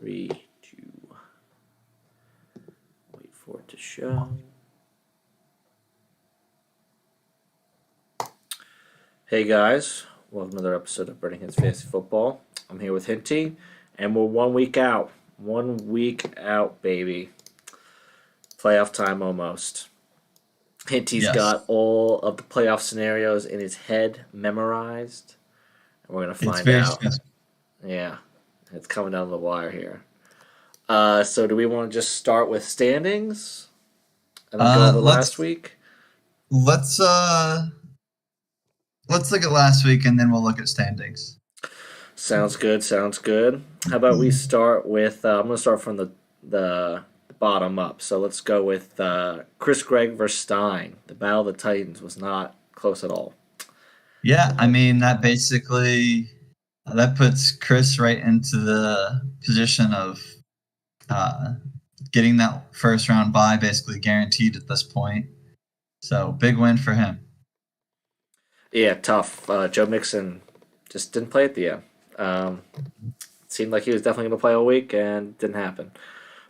3, 2. Wait for it to show. Hey guys, welcome to another episode of Burning Hits Fantasy Football. I'm here with Hinty, and we're 1 week out. 1 week out, baby. Playoff time almost. Hinty's got all of the playoff scenarios in his head memorized, and we're gonna find out. Stressful. Yeah, it's coming down the wire here. So do we want to just start with standings and then go over last week? Let's look at last week and then we'll look at standings. Sounds good. How about we start with? I'm going to start from the bottom up. So let's go with Chris Gregg versus Stein. The Battle of the Titans was not close at all. Yeah, I mean that basically that puts Chris right into the position of getting that first round bye basically guaranteed at this point. So big win for him. Yeah, tough. Joe Mixon just didn't play at the end. Seemed like he was definitely going to play all week and didn't happen.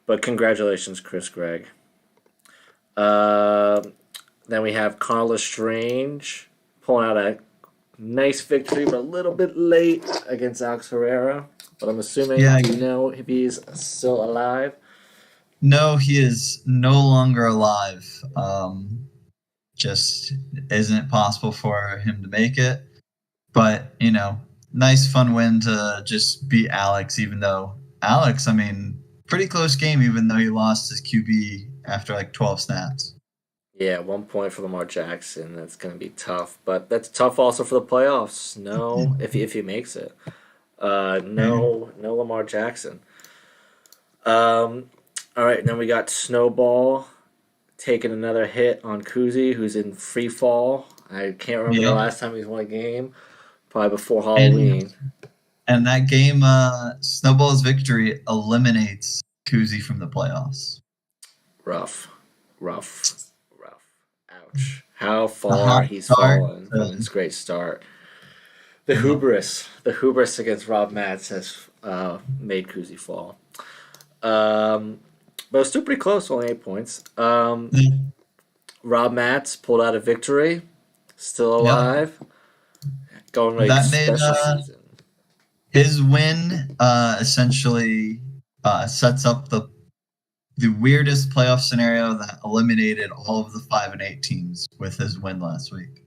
But congratulations, Chris Gregg. Then we have Carla Strange pulling out a nice victory, but a little bit late against Alex Herrera. But I'm assuming you know if he's still alive. No, he is no longer alive. Just isn't possible for him to make it. But, nice fun win to just beat Alex, even though Alex, pretty close game, even though he lost his QB after like 12 snaps. Yeah, 1 point for Lamar Jackson. That's going to be tough. But that's tough also for the playoffs. No, if he makes it. No Lamar Jackson. All right, then we got Snowball taking another hit on Kuzi, who's in free fall. I can't remember the last time he's won a game. Probably before Halloween. And that game, Snowball's victory eliminates Kuzi from the playoffs. Rough. Ouch. How far he's fallen from his great start. The hubris against Rob Matz has made Kuzi fall. But it was still pretty close, only 8 points. Rob Matz pulled out a victory, still alive. Going like that special season. His win essentially sets up the weirdest playoff scenario that eliminated all of the 5 and 8 teams with his win last week.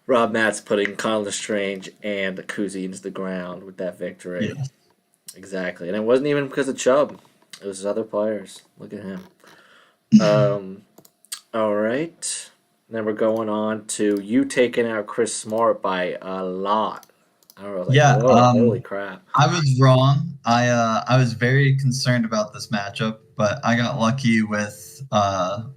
Rob Matz putting Carla Strange and Kuzi into the ground with that victory. Yeah. Exactly. And it wasn't even because of Chubb. It was his other players. Look at him. All right. Then we're going on to you taking out Chris Smart by a lot. I don't know. Holy crap. I was wrong. I was very concerned about this matchup, but I got lucky with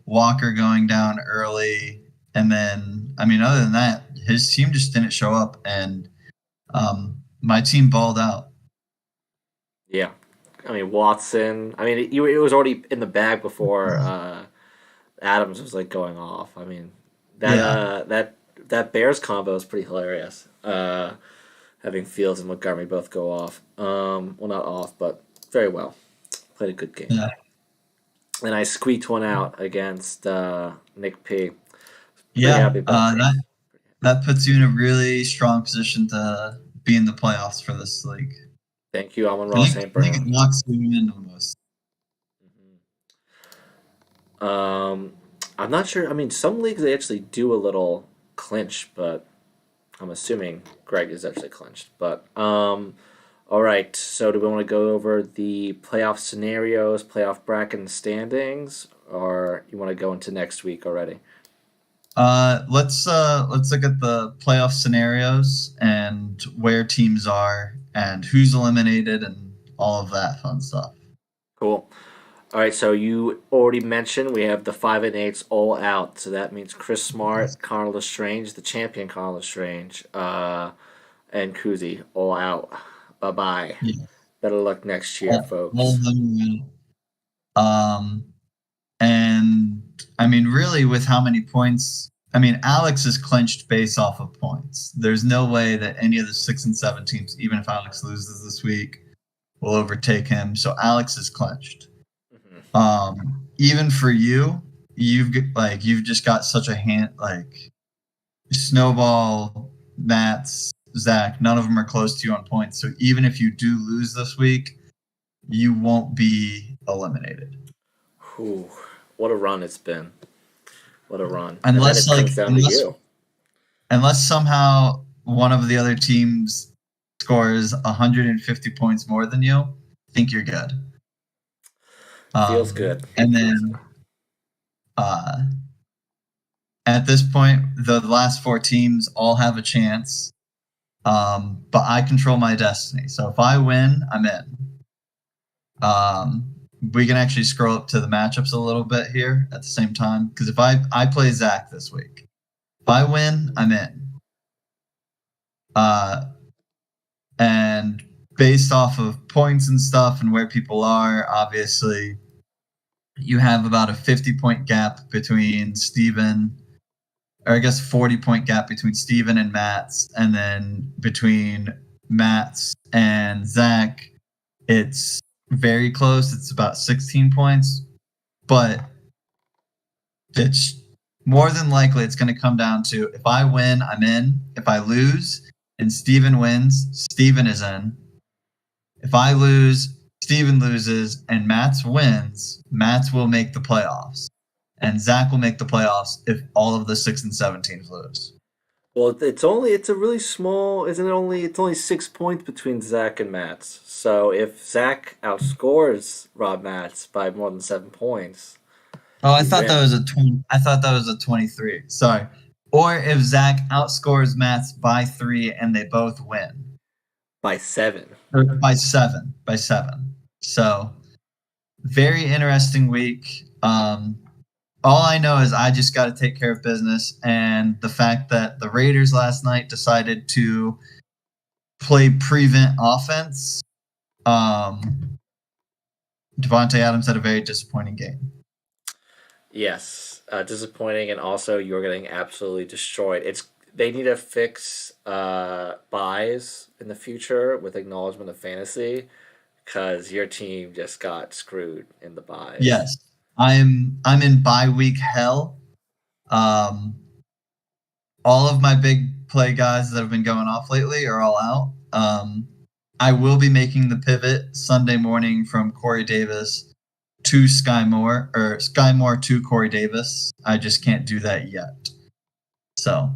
Walker going down early. And then, other than that, his team just didn't show up, and my team balled out. Yeah. Watson. It was already in the bag before Adams was like going off. That Bears combo is pretty hilarious. Having Fields and Montgomery both go off. Well, not off, but very well. Played a good game. Yeah. And I squeaked one out against Nick P. That puts you in a really strong position to be in the playoffs for this league. Thank you, Amon-Ra St. Brown. I think it locks you in almost. I'm not sure. Some leagues they actually do a little clinch, but I'm assuming Greg is actually clinched. But all right. So do we want to go over the playoff scenarios, playoff bracket and standings, or you want to go into next week already? Let's look at the playoff scenarios and where teams are and who's eliminated and all of that fun stuff. Cool. All right, so you already mentioned we have the 5 and 8s all out. So that means Chris Smart, Carla Strange, the champion Carla Strange, and Kuzi all out. Bye-bye. Yeah. Better luck next year, folks. And really with how many points, Alex is clinched based off of points. There's no way that any of the 6 and 7 teams, even if Alex loses this week, will overtake him. So Alex is clinched. Mm-hmm. Even for you, you've just got such a hand, like Snowball, Mats, Zach, none of them are close to you on points. So even if you do lose this week, you won't be eliminated. Whew. What a run it's been. What a run. Unless and then it comes down to you. Unless somehow one of the other teams scores 150 points more than you, I think you're good. Feels good. And then at this point, the last 4 teams all have a chance. But I control my destiny. So if I win, I'm in. We can actually scroll up to the matchups a little bit here at the same time. Because if I play Zach this week. If I win, I'm in. And based off of points and stuff and where people are, obviously, you have about a 50-point gap between Steven, or I guess 40-point gap between Steven and Mats, and then between Mats and Zach, it's very close. It's about 16 points, but it's more than likely it's going to come down to if I win, I'm in. If I lose and Steven wins, Steven is in. If I lose, Steven loses, and Mats wins, Mats will make the playoffs. And Zach will make the playoffs if all of the 6 and 7 teams lose. Well, it's a really small, isn't it? It's only 6 points between Zach and Mats. So if Zach outscores Rob Mats by more than 7 points, oh, I thought that was a 20. I thought that was a 23. Sorry. Or if Zach outscores Mats by 3 and they both win. By 7. Or by 7. By 7. So very interesting week. All I know is I just got to take care of business, and the fact that the Raiders last night decided to play prevent offense. Devontae Adams had a very disappointing game. Yes, disappointing, and also you're getting absolutely destroyed. They need to fix buys in the future with acknowledgement of fantasy, because your team just got screwed in the buys. Yes. I'm in bye week hell. All of my big play guys that have been going off lately are all out. I will be making the pivot Sunday morning from Corey Davis to Sky Moore, or Sky Moore to Corey Davis. I just can't do that yet. So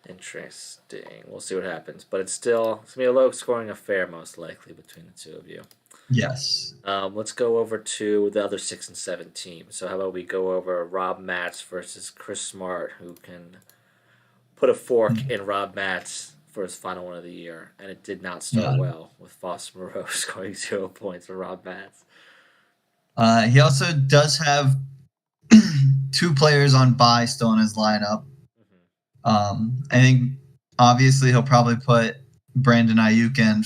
interesting. We'll see what happens, but it's gonna be a low scoring affair most likely between the two of you. Yes. Let's go over to the other 6 and 7 teams. So how about we go over Rob Mats versus Chris Smart, who can put a fork in Rob Mats for his final one of the year, and it did not start well with Foster Moreau scoring 0 points for Rob Mats. He also does have 2 players on bye still in his lineup. I think obviously he'll probably put Brandon Ayuk in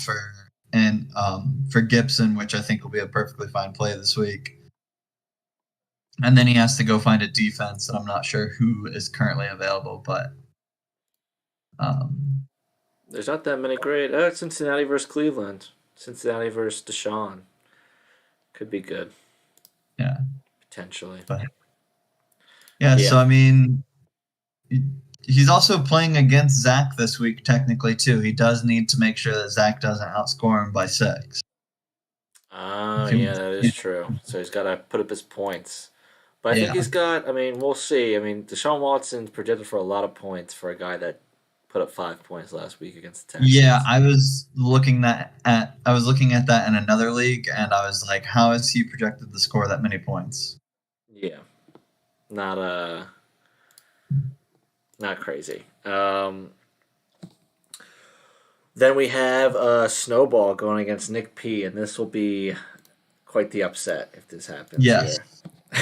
for Gibson, which I think will be a perfectly fine play this week. And then he has to go find a defense, and I'm not sure who is currently available, but there's not that many great. Cincinnati versus Cleveland. Cincinnati versus Deshaun. Could be good. Yeah. Potentially. But, yeah, so I mean, he's also playing against Zach this week, technically, too. He does need to make sure that Zach doesn't outscore him by 6. Yeah, that is true. So he's got to put up his points. But I think he's got, we'll see. Deshaun Watson's predicted for a lot of points for a guy that put up 5 points last week against the Texans. Yeah, I was looking at that in another league, and I was like, how has he projected to score that many points? Yeah. Not crazy. Then we have Snowball going against Nick P, and this will be quite the upset if this happens. Yes.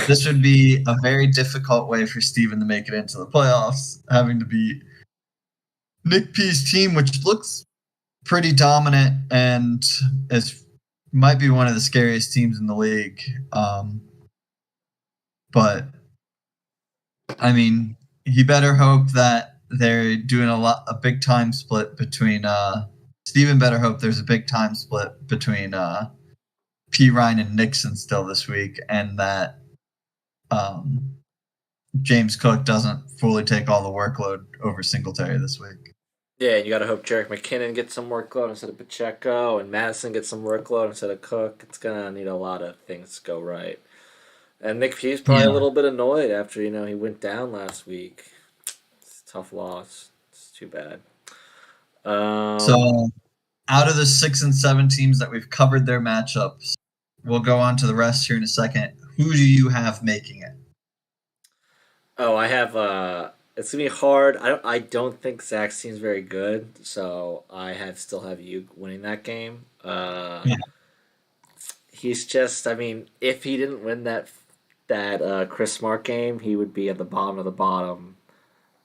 This would be a very difficult way for Steven to make it into the playoffs, having to beat Nick P's team, which looks pretty dominant and might be one of the scariest teams in the league. But, he better hope that they're doing a big time split between Steven better hope there's a big time split between P. Ryan and Nixon still this week, and that um, James Cook doesn't fully take all the workload over Singletary this week. Yeah, and you got to hope Jarek McKinnon gets some workload instead of Pacheco, and Madison gets some workload instead of Cook. It's gonna need a lot of things to go right. And Nick Pugh's probably a Yeah. little bit annoyed after he went down last week. It's a tough loss. It's too bad. So, out of the 6 and 7 teams that we've covered their matchups, we'll go on to the rest here in a second. Who do you have making it? Oh, I have. It's gonna be hard. I don't think Zach's team's very good, so still have you winning that game. Yeah. He's just. I mean, if he didn't win that Chris Smart game, he would be at the bottom of the bottom.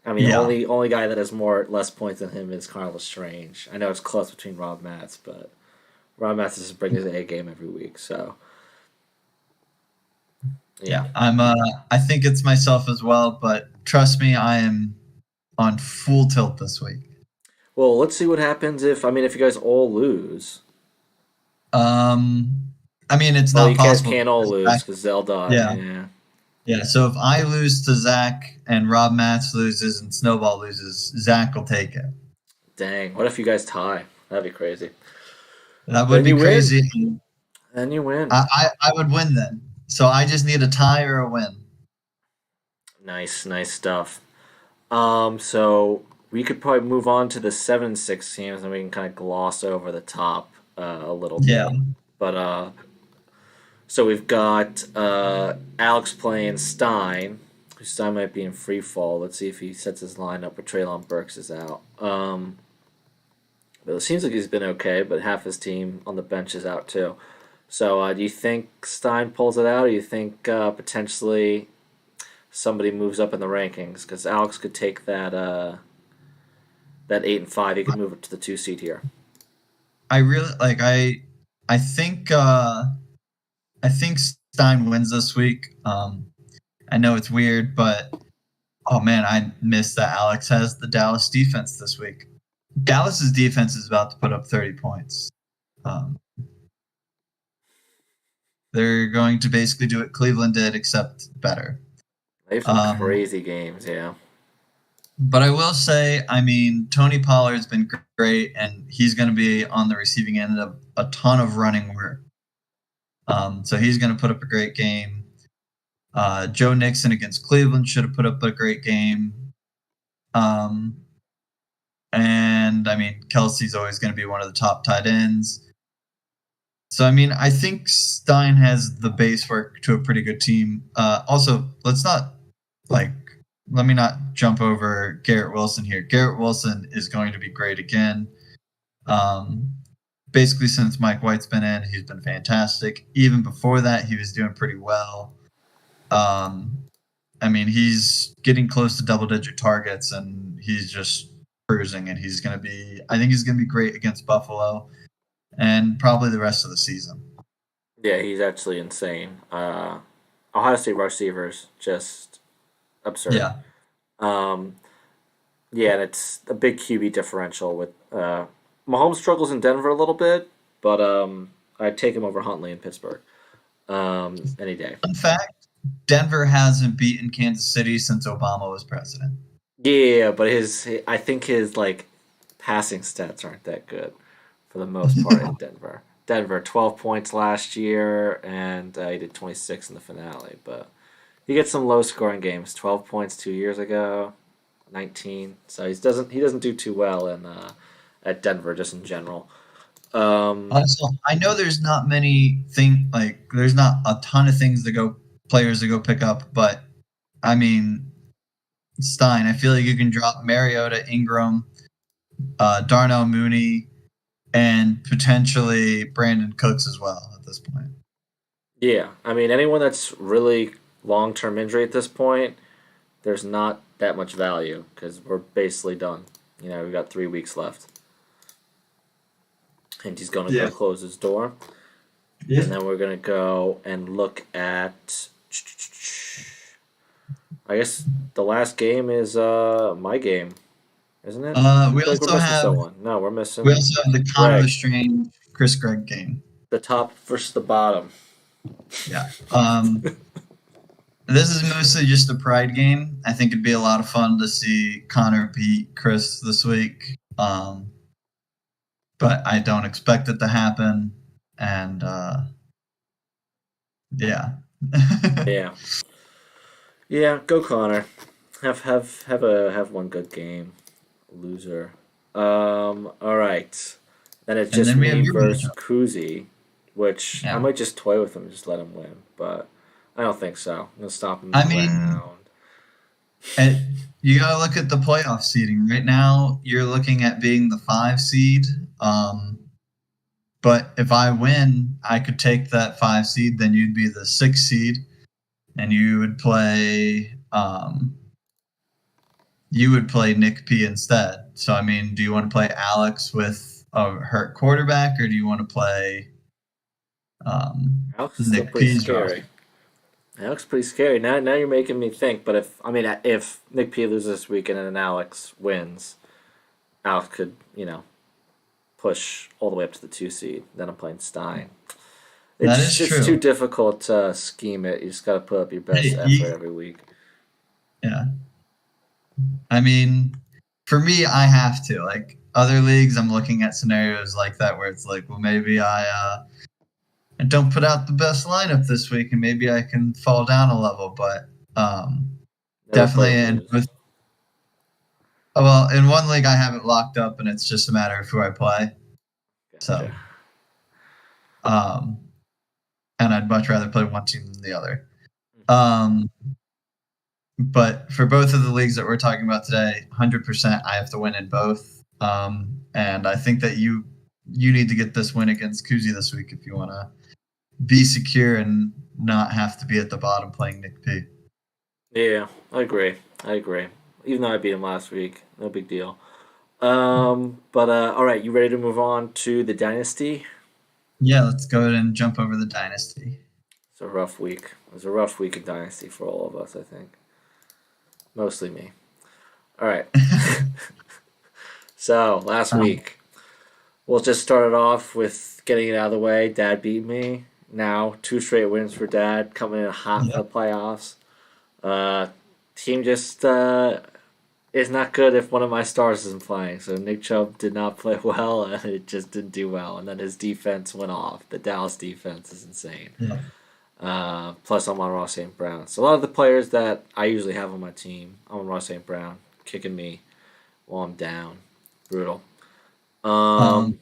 I mean, Yeah. only guy that has less points than him is Carlos Strange. I know it's close between Rob Matz, but Rob Matz just brings his A game every week. So yeah. I think it's myself as well, but trust me, I am on full tilt this week. Well, let's see what happens if you guys all lose. I mean, it's Well, not you guys possible. can't all lose I- because they'll die. Yeah. Yeah. Yeah, so if I lose to Zach and Rob Matz loses and Snowball loses, Zach will take it. Dang. What if you guys tie? That'd be crazy. That would Then be you win. crazy. And you win. I would win then. So I just need a tie or a win. Nice stuff. So we could probably move on to the 7-6 teams, and we can kind of gloss over the top a little bit. Yeah. But so we've got Alex playing Stein. Stein might be in free fall. Let's see if he sets his lineup where Traylon Burks is out. But it seems like he's been okay, but half his team on the bench is out too. So do you think Stein pulls it out, or do you think potentially somebody moves up in the rankings? Because Alex could take that 8-5. He could move it to the 2 seed here. I really like I think Stein wins this week. I know it's weird, but oh man, I missed that Alex has the Dallas defense this week. Dallas's defense is about to put up 30 points. They're going to basically do what Cleveland did, except better. They have some crazy games, yeah. But I will say, I mean, Tony Pollard's been great, and he's going to be on the receiving end of a ton of running work. So he's going to put up a great game. Joe Nixon against Cleveland should have put up a great game. And I mean, Kelsey's always going to be one of the top tight ends. So, I mean, I think Stein has the base work to a pretty good team. Also, let me not jump over Garrett Wilson here. Garrett Wilson is going to be great again. Basically, since Mike White's been in, he's been fantastic. Even before that, he was doing pretty well. I mean, he's getting close to double-digit targets, and he's just cruising. And I think he's going to be great against Buffalo, and probably the rest of the season. Yeah, he's actually insane. Ohio State receivers just absurd. Yeah. Yeah, and it's a big QB differential with Mahomes struggles in Denver a little bit, but I'd take him over Huntley in Pittsburgh any day. Fun fact, Denver hasn't beaten Kansas City since Obama was president. Yeah, but I think his passing stats aren't that good for the most part in Denver. Denver 12 points last year, and he did 26 in the finale. But he gets some low scoring games. 12 points 2 years ago, 19. So he doesn't do too well at Denver just in general. Also, I know there's not there's not a ton of players to go pick up, but I mean, Stein, I feel like you can drop Mariota, Ingram, Darnell Mooney, and potentially Brandon Cooks as well at this point. Yeah, I mean, anyone that's really long-term injury at this point, there's not that much value because we're basically done. We've got 3 weeks left. And he's going to go close his door. Yeah. And then we're going to go and look at... I guess the last game is my game. isn't it? I We feel like we're also missing have someone. No, we're we missing also have the Connor Greg. Lestrange Chris Gregg game. The top versus the bottom. Yeah. This is mostly just a pride game. I think it'd be a lot of fun to see Connor beat Chris this week. But I don't expect it to happen. And yeah. Yeah. Yeah, go Connor. Have one good game. Loser. All right. Then it's And just then we have me your versus matchup. Kuzi, which I Yeah. might just toy with him and just let him win, but I don't think so. I'm gonna stop him in I the mean, round. you got to look at the playoff seeding. Right now, you're looking at being the 5 seed. But if I win, I could take that 5 seed. Then you'd be the 6 seed, and you would play Nick P instead. So I mean, do you want to play Alex with a hurt quarterback, or do you want to play Alex is still Nick pretty P's scary. roster? Alex pretty scary. Now you're making me think. But if Nick P loses this weekend and then Alex wins, Alex could push all the way up to the 2 seed. Then I'm playing Stein. That is It's too true. difficult to scheme it. You just got to put up your best Hey, effort every week. yeah. I mean, for me, I have to. Like other leagues, I'm looking at scenarios like that where it's like, well, maybe I don't put out the best lineup this week, and maybe I can fall down a level. But Never play definitely, and and lose. with well, in one league, I have it locked up, and it's just a matter of who I play. Gotcha. So, um, and I'd much rather play one team than the other. Um, but for both of the leagues that we're talking about today, 100%, I have to win in both. And I think that you need to get this win against Kuzi this week if you want to be secure and not have to be at the bottom playing Nick P. Yeah, I agree. I agree. Even though I beat him last week, no big deal. But all right, you ready to move on to the dynasty? Yeah, let's go ahead and jump over the dynasty. It's a rough week. It was a rough week in dynasty for all of us, I think. Mostly me. All right. So last Um, week, we'll just start it off with getting it out of the way. Dad beat me. Now 2 straight wins for Dad, coming in hot for yep, the playoffs. Uh, Team just is not good if one of my stars isn't playing. So Nick Chubb did not play well, and it just didn't do well. And then his defense went off. The Dallas defense is insane. yep. Plus, I'm on Ross St. Brown. So a lot of the players that I usually have on my team, I'm on Ross St. Brown, kicking me while I'm down. Brutal. Um, Um,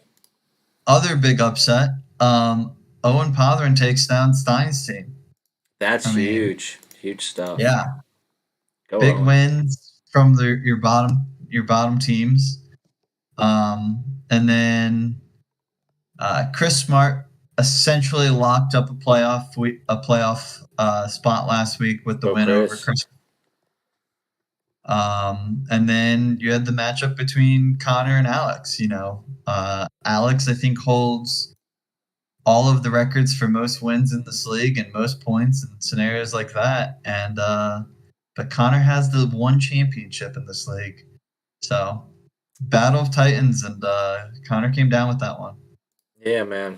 Other big upset. Owen Pothrin takes down Stein's team. that's I mean, huge. Huge stuff. yeah, Go big Owen. wins from your bottom teams. And then Chris Smart essentially locked up a playoff spot last week with the Go win over Chris. Chris. And then you had the matchup between Connor and Alex. Alex I think holds all of the records for most wins in this league and most points and scenarios like that. And but Connor has the one championship in this league. So Battle of Titans, and Connor came down with that one. Yeah, man.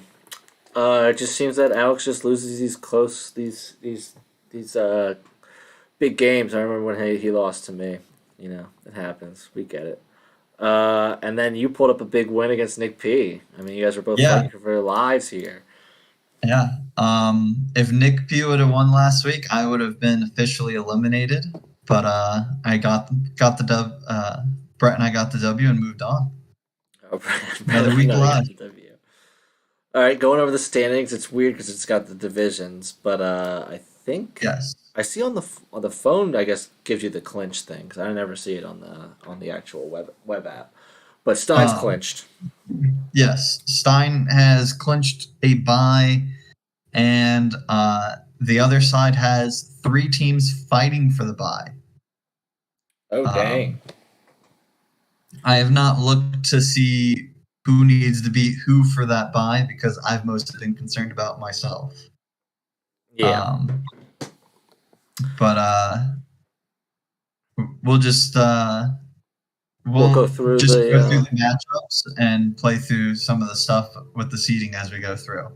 It just seems that Alex just loses these close these big games. I remember when he lost to me. It happens. We get it. And then you pulled up a big win against Nick P. I mean, you guys were both Yeah, fighting for your lives here. yeah. If Nick P would have won last week, I would have been officially eliminated. But I got the dub. Brett and I got the W and moved on. Oh, Another I week know you got alive. the W. All right, going over the standings. It's weird because it's got the divisions, but I think Yes. I see on the phone. I guess gives you the clinch thing because I never see it on the actual web app. But Stein's Um, clinched. yes. Stein has clinched a bye, and the other side has 3 teams fighting for the bye. Oh dang! Um, I have not looked to see who needs to beat who for that bye because I've mostly been concerned about myself. Yeah, Um, but we'll just We'll go We'll through just go through the. the matchups and play through some of the stuff with the seeding as we go through.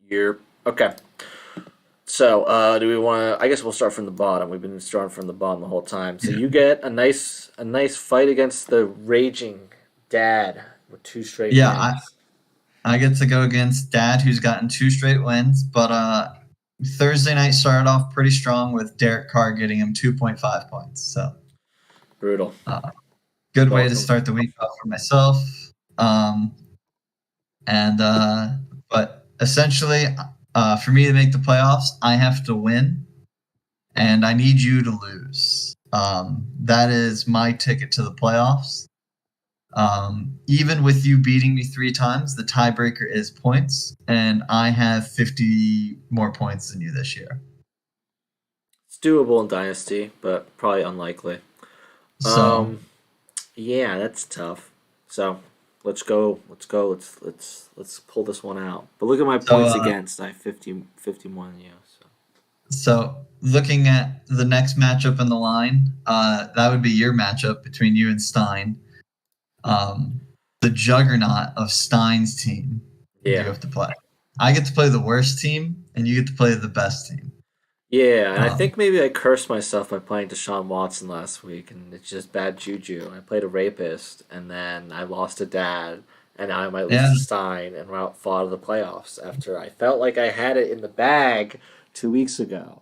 Year. Okay. So, do we want to? I guess we'll start from the bottom. We've been starting from the bottom the whole time. So Yeah, you get a nice fight against the raging dad with two straight yeah. wins. I get to go against Dad, who's gotten 2 straight wins. But Thursday night started off pretty strong with Derek Carr getting him 2.5 points. So Brutal. uh, good way to Welcome. start the week off for myself. Um, and but essentially, for me to make the playoffs, I have to win, and I need you to lose. That is my ticket to the playoffs. Even with you beating me 3 times, the tiebreaker is points, and I have 50 more points than you this year. It's doable in Dynasty, but probably unlikely. So, Um, yeah, that's tough. So let's go. Let's go. Let's pull this one out. But look at my so, points uh, against. I have 50 more than you. So so looking at the next matchup in the line, that would be your matchup between you and Stein. Um, the juggernaut of Stein's team. You yeah, have to play. I get to play the worst team, and you get to play the best team. yeah. And I Um, think maybe I cursed myself by playing Deshaun Watson last week, and it's just bad juju. I played a rapist, and then I lost to Dad, and now I might lose yeah, to Stein, and we're out fought of the playoffs after I felt like I had it in the bag 2 weeks ago.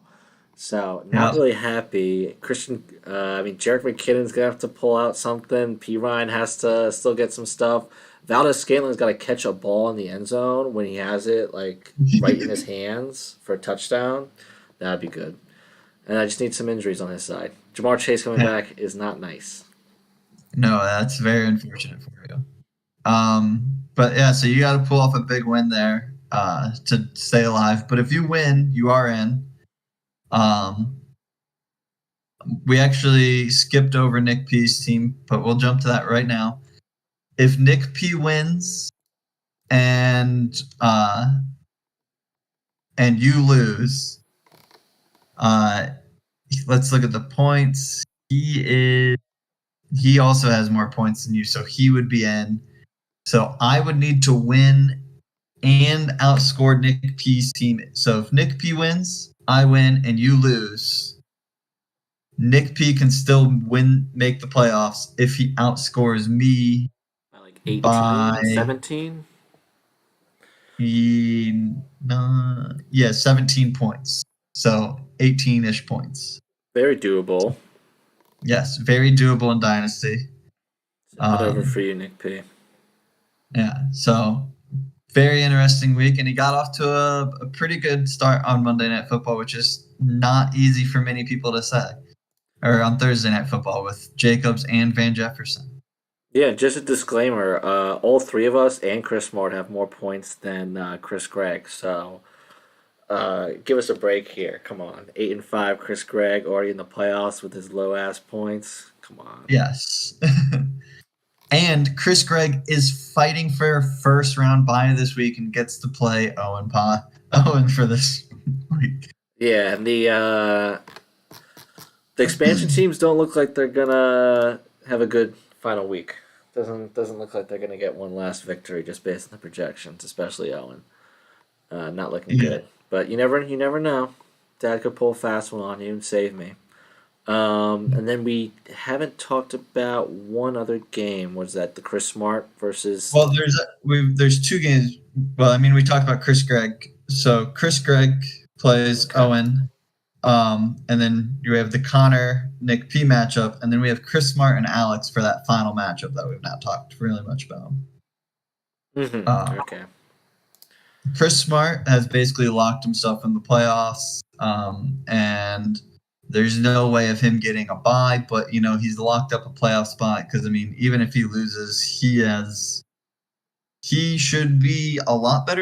So not yeah. really happy. I mean, Jarek McKinnon's gonna have to pull out something. P Ryan has to still get some stuff. Valdez Scalen's got to catch a ball in the end zone when he has it like right in his hands for a touchdown. That'd be good. And I just need some injuries on his side. Jamar Chase coming Yeah. back is not nice. No, that's very unfortunate for you. But yeah, so you got to pull off a big win there to stay alive. But if you win, you are in. Um, we actually skipped over Nick P's team, but we'll jump to that right now. If Nick P wins and you lose, uh, let's look at the points. He also has more points than you, so he would be in. So I would need to win and outscore Nick P's team. So if Nick P wins, I win, and you lose, Nick P can still make the playoffs if he outscores me By like by 18, 17. yeah, 17 points. So 18-ish points. Very doable. Yes, very doable in Dynasty. Send it over for Um, you, Nick P. yeah, so very interesting week, and he got off to a pretty good start on Monday Night Football, which is not easy for many people to say, or on Thursday Night Football with Jacobs and Van Jefferson. Yeah, just a disclaimer. All three of us and Chris Smart have more points than Chris Gregg. So give us a break here. Come on, 8-5. Chris Gregg already in the playoffs with his low ass points. Come on. Yes. And Chris Gregg is fighting for a first round bye this week and gets to play Owen for this week. Yeah, and the expansion teams don't look like they're gonna have a good final week. Doesn't look like they're gonna get one last victory just based on the projections, especially Owen. Not looking Yeah. good. But you never know. Dad could pull a fast one on you and save me. And then we haven't talked about one other game. Was that the Chris Smart versus? Well, there's 2 games. Well, I mean, we talked about Chris Gregg. So Chris Gregg plays Okay. Owen. And then you have the Connor Nick P matchup, and then we have Chris Smart and Alex for that final matchup that we've not talked really much about. Okay. Chris Smart has basically locked himself in the playoffs, and there's no way of him getting a bye. But he's locked up a playoff spot because I mean, even if he loses, he should be a lot better